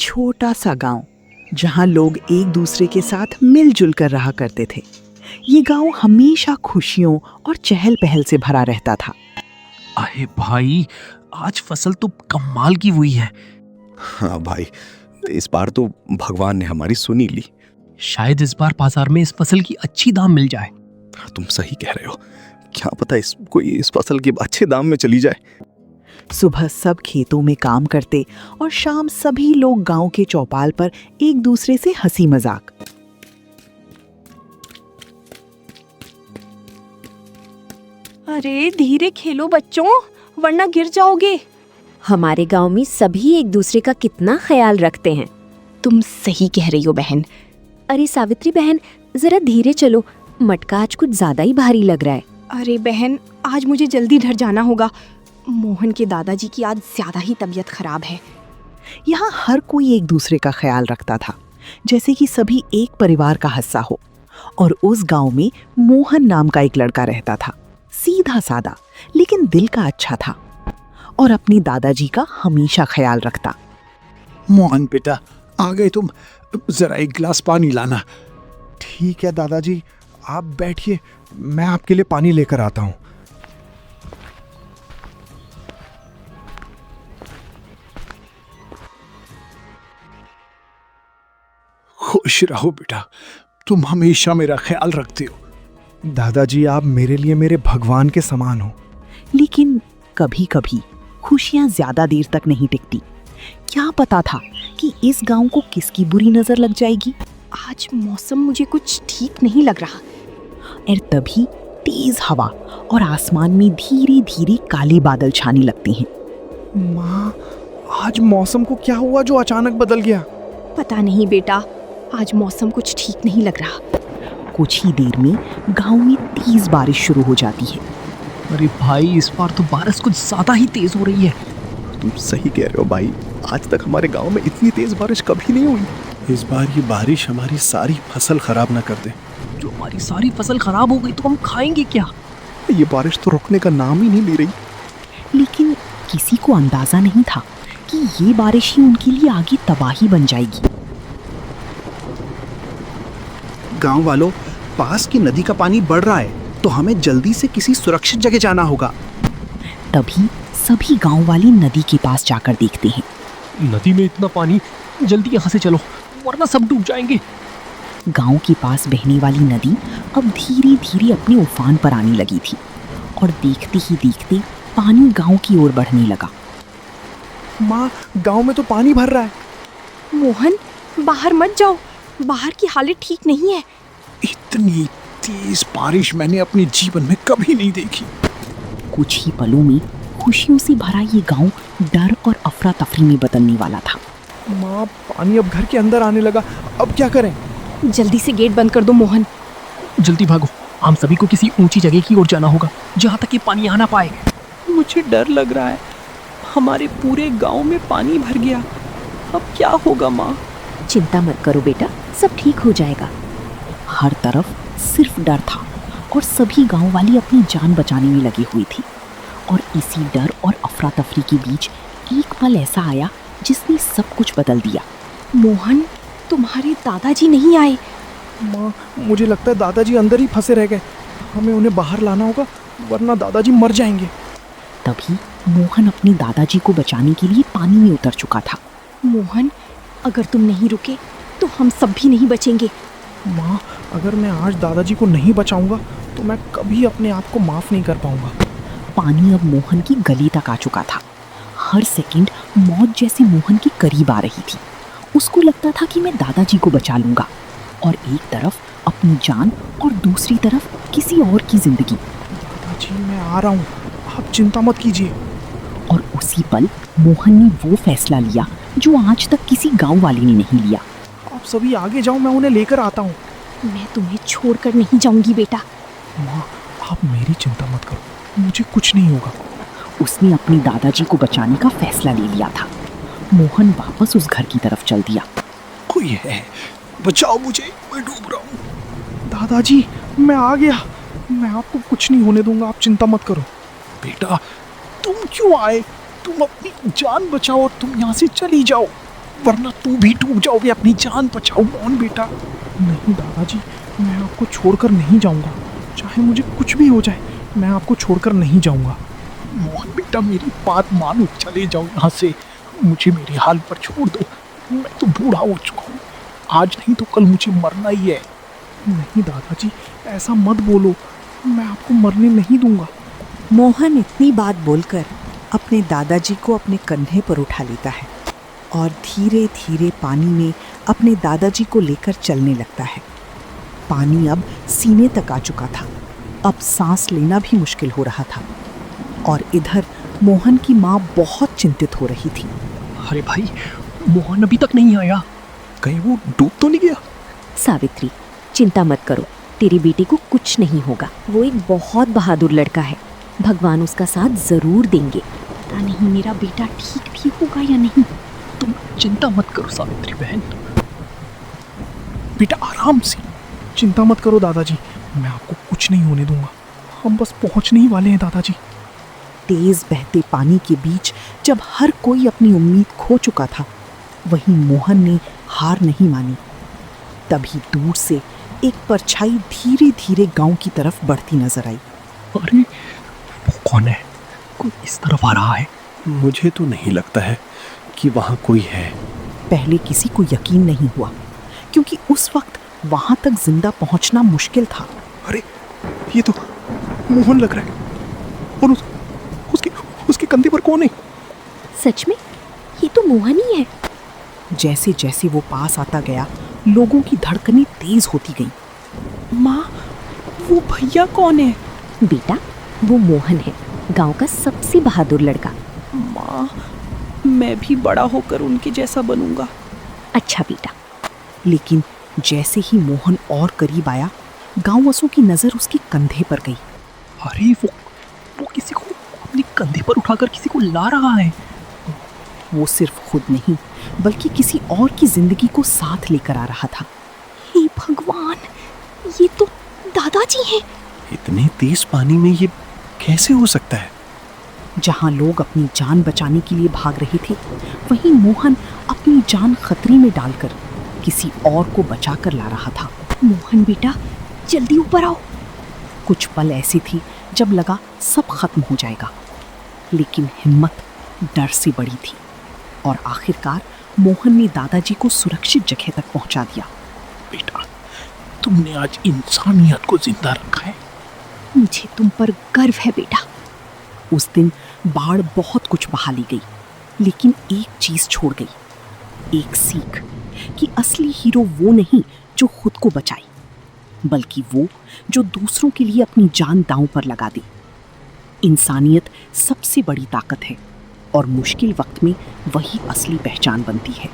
छोटा सा गांव जहां लोग एक दूसरे के साथ मिलजुल कर रहा करते थे। ये गांव हमेशा खुशियों और चहल पहल से भरा रहता था। अरे भाई, आज फसल तो कमाल की हुई है। हाँ भाई, इस बार तो भगवान ने हमारी सुनी ली। शायद इस बार बाजार में इस फसल की अच्छी दाम मिल जाए। तुम सही कह रहे हो, क्या पता इस फसल के अच्छे दाम में चली जाए। सुबह सब खेतों में काम करते और शाम सभी लोग गांव के चौपाल पर एक दूसरे से हंसी मजाक। अरे धीरे खेलो बच्चों, वरना गिर जाओगे। हमारे गांव में सभी एक दूसरे का कितना ख्याल रखते हैं। तुम सही कह रही हो बहन। अरे सावित्री बहन, जरा धीरे चलो, मटका आज कुछ ज्यादा ही भारी लग रहा है। अरे बहन, आज मुझे जल्दी घर जाना होगा। मोहन के दादाजी की आज ज्यादा ही तबीयत खराब है। यहाँ हर कोई एक दूसरे का ख्याल रखता था, जैसे कि सभी एक परिवार का हिस्सा हो। और उस गांव में मोहन नाम का एक लड़का रहता था, सीधा सादा लेकिन दिल का अच्छा था और अपने दादाजी का हमेशा ख्याल रखता। मोहन बेटा, आ गए तुम? जरा एक गिलास पानी लाना। ठीक है दादाजी, आप बैठिए, मैं आपके लिए पानी लेकर आता हूँ। खुश रहो बेटा, तुम हमेशा मेरा ख्याल रखते हो। दादाजी, आप मेरे लिए मेरे भगवान के समान हो। लेकिन कभी कभी खुशियां ज्यादा देर तक नहीं टिकती। क्या पता था कि इस गांव को किसकी बुरी नजर लग जाएगी। आज मौसम मुझे कुछ ठीक नहीं लग रहा। और तभी तेज हवा और आसमान में धीरे धीरे काले बादल छाने लगते हैं। माँ, आज मौसम को क्या हुआ जो अचानक बदल गया? पता नहीं बेटा, आज मौसम कुछ ठीक नहीं लग रहा। कुछ ही देर में गांव में तेज बारिश शुरू हो जाती है। अरे भाई, इस बार तो बारिश कुछ ज्यादा ही तेज हो रही है। तुम सही कह रहे हो भाई, आज तक हमारे गांव में इतनी तेज बारिश कभी नहीं हुई। इस बार ये बारिश हमारी सारी फसल खराब ना कर दे। जो हमारी सारी फसल खराब हो गई तो हम खाएंगे क्या? ये बारिश तो रुकने का नाम ही नहीं ले रही। लेकिन किसी को अंदाजा नहीं था कि ये बारिश ही उनके लिए आगे तबाही बन जाएगी। गांव वालों, पास की नदी का पानी बढ़ रहा है, तो हमें जल्दी से किसी सुरक्षित जगह जाना होगा। तभी सभी गांव वाले नदी के पास जाकर देखते हैं। नदी में इतना पानी, जल्दी यहाँ से चलो वरना सब डूब जाएंगे। गांव के पास बहने वाली नदी अब धीरे धीरे अपने उफान पर आने लगी थी और देखते ही देखते पानी गांव की ओर बढ़ने लगा। माँ, गांव में तो पानी भर रहा है। मोहन, बाहर मत जाओ, बाहर की हालत ठीक नहीं है। इतनी तेज बारिश मैंने अपने जीवन में कभी नहीं देखी। कुछ ही पलों में खुशियों से भरा ये गांव डर और अफरा तफरी में बदलने वाला था। माँ, पानी अब घर के अंदर आने लगा, अब क्या करें? जल्दी से गेट बंद कर दो मोहन। जल्दी भागो, हम सभी को किसी ऊंची जगह की ओर जाना होगा जहाँ तक ये पानी आ ना पाए। मुझे डर लग रहा है, हमारे पूरे गांव में पानी भर गया, अब क्या होगा माँ? चिंता मत करो बेटा, सब ठीक हो जाएगा। हर तरफ सिर्फ डर था और सभी गांव वाले अपनी जान बचाने में लगी हुई थी। और इसी डर और अफरा तफरी के बीच एक पल ऐसा आया जिसने सब कुछ बदल दिया। मोहन, तुम्हारे दादाजी नहीं आए। माँ, मुझे लगता है दादाजी अंदर ही फंसे रह गए। हमें उन्हें बाहर लाना होगा, वरना दादाजी मर जाएंगे। तभी मोहन अपने दादाजी को बचाने के लिए पानी में उतर चुका था। मोहन, अगर तुम नहीं रुके तो हम सब भी नहीं बचेंगे। माँ, अगर मैं आज दादाजी को नहीं बचाऊंगा तो मैं कभी अपने आप को माफ नहीं कर पाऊंगा। पानी अब मोहन की गली तक आ चुका था। हर सेकंड मौत जैसे मोहन के करीब आ रही थी। उसको लगता था कि मैं दादाजी को बचा लूंगा, और एक तरफ अपनी जान और दूसरी तरफ किसी और की जिंदगी। दादाजी, मैं आ रहा हूँ, आप चिंता मत कीजिए। और उसी पल मोहन ने वो फैसला लिया जो आज तक किसी गांव वाले ने नहीं लिया। आप सभी आगे जाओ, मैं उन्हें लेकर आता हूँ। मैं तुम्हें छोड़कर नहीं जाऊंगी बेटा। माँ, आप मेरी चिंता मत करो, मुझे कुछ नहीं होगा। उसने अपने दादाजी को बचाने का फैसला ले लिया था। मोहन वापस उस घर की तरफ चल दिया। कोई है, बचाओ मुझे, मैं डूब रहा हूँ। दादाजी, मैं आ गया, मैं आपको कुछ नहीं होने दूंगा, आप चिंता मत करो। बेटा, तुम क्यों आए? तुम अपनी जान बचाओ और तुम यहाँ से चली जाओ। वरना तू भी डूब जाओगे। अपनी जान बचाओ मोहन बेटा। नहीं दादाजी, मैं आपको छोड़कर नहीं जाऊंगा। चाहे मुझे कुछ भी हो जाए, मैं आपको छोड़कर नहीं जाऊंगा। मोहन बेटा मेरी बात मानो, चले जाओ यहाँ से। मुझे मेरे हाल पर छोड़ दो। मैं तो बूढ़ा हो चुका हूँ, आज नहीं तो कल मुझे मरना ही है। नहीं दादाजी, ऐसा मत बोलो, मैं आपको मरने नहीं दूंगा। मोहन इतनी बात बोलकर अपने दादाजी को अपने कंधे पर उठा लेता है और धीरे धीरे पानी में अपने दादाजी को लेकर चलने लगता है। पानी अब सीने तक आ चुका था। अब सांस लेना भी मुश्किल हो रहा था और इधर मोहन की माँ बहुत चिंतित हो रही थी। अरे भाई, मोहन अभी तक नहीं आया। कहीं वो डूब तो नहीं गया? सावित्री, चिंता मत करो, तेरी बेटी को कुछ नहीं होगा। वो एक बहुत बहादुर लड़का है, भगवान उसका साथ जरूर देंगे। पता नहीं मेरा बेटा ठीक भी होगा या नहीं। तुम चिंता मत करो सावित्री बहन। बेटा आराम से। चिंता मत करो दादाजी, मैं आपको कुछ नहीं होने दूंगा। हम बस पहुंचने ही वाले हैं दादाजी। तेज बहते पानी के बीच जब हर कोई अपनी उम्मीद खो चुका था, वहीं मोहन ने हार नहीं मानी। तभी दूर से एक परछाई धीरे धीरे गांव की तरफ बढ़ती नजर आई। अरे वो कौन है? कोई इस तरफ आ रहा है। मुझे तो नहीं लगता है कि वहाँ कोई है। पहले किसी को यकीन नहीं हुआ, क्योंकि उस वक्त वहां तक जिंदा पहुंचना मुश्किल था। अरे ये तो मोहन लग रहा है। और उसके कंधे पर कौन है? सच में ये तो मोहन ही है। जैसे जैसे वो पास आता गया, लोगों की धड़कनें तेज होती गईं। माँ, वो भैया कौन है? बेटा, वो मोहन है, गांव का सबसे बहादुर लड़का। माँ, मैं भी बड़ा होकर उनके जैसा बनूंगा। अच्छा बेटा। लेकिन जैसे ही मोहन और करीब आया, गांववासियों की नजर उसके कंधे पर गई। अरे वो किसी को अपने कंधे पर उठाकर किसी को ला रहा है। वो सिर्फ खुद नहीं, बल्कि किसी और की जिंदगी को साथ लेकर आ रहा था। हे भगवान, ये तो दादाजी हैं। इतने तेज पानी में ये कैसे हो सकता है? जहां लोग अपनी जान बचाने के लिए भाग रहे थे, वहीं मोहन अपनी जान खतरे में डालकर किसी और को बचा कर ला रहा था। मोहन बेटा, जल्दी ऊपर आओ। कुछ पल ऐसी थी जब लगा सब खत्म हो जाएगा, लेकिन हिम्मत डर से बड़ी थी और आखिरकार मोहन ने दादाजी को सुरक्षित जगह तक पहुंचा दिया। बेटा, तुमने आज इंसानियत को जिंदा रखा है। मुझे तुम पर गर्व है बेटा। उस दिन बाढ़ बहुत कुछ बहा ली गई, लेकिन एक चीज छोड़ गई, एक सीख कि असली हीरो वो नहीं जो खुद को बचाए, बल्कि वो जो दूसरों के लिए अपनी जान दांव पर लगा दे। इंसानियत सबसे बड़ी ताकत है और मुश्किल वक्त में वही असली पहचान बनती है।